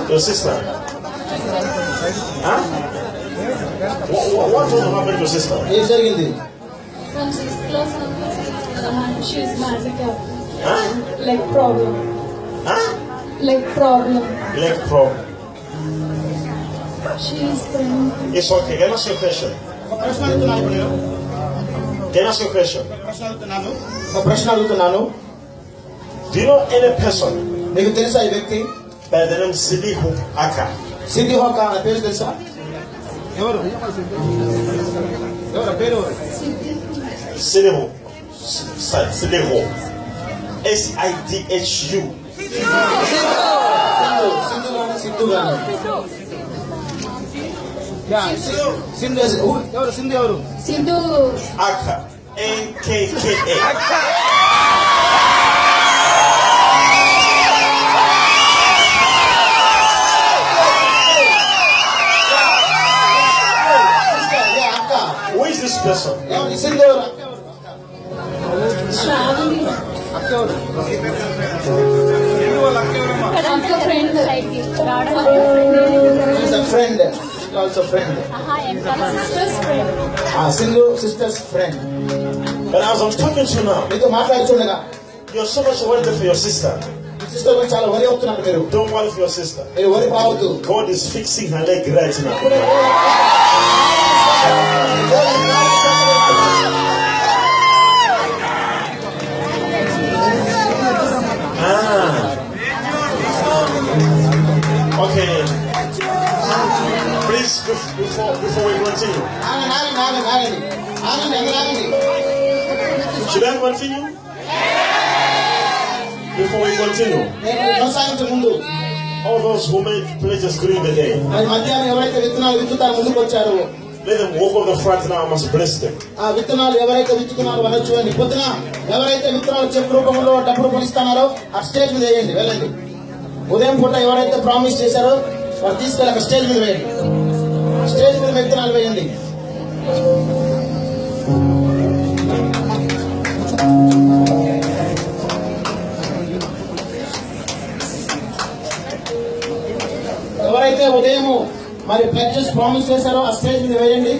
Your sister? Huh? What happened to your sister? When she's close, she's handicapped. Huh? Leg problem. Huh? Leg problem. Leg problem. She's pregnant. It's okay. Can I ask you a question? Can I ask you a question? Do you know any person by the name Sidihu Aka? Sidihu Aka అనే పేరు తెలుసా? ఎవరు? Sidihu. Sidihu. SIDHU. Sidhu గారు. సింధు ఎవరు? సింధు ఎవరు? Sindhu Aka. AKKA. Who is this person? Shravani. She's a friend. She's also a friend. Sister's friend. Sindhu sister's friend. But as I'm talking to you now, you're so much worried for your sister. Don't worry for your sister. God is fixing her leg right now. Okay. Please, before we continue. Should I continue? Before we continue. All those who made pledges during the day. Let them walk on the front now. I must bless them. ఉదయం పూట ఎవరైతే promise చేశారో వారు తీసుకెళ్ళి stage మీద వేయండి. Stage మీద విత్తనాలు వేయండి. ఎవరైతే ఉదయం మరి ప్లెడ్జెస్ ప్రామిస్ చేశారో ఆ స్టేజ్ మీద వేయండి.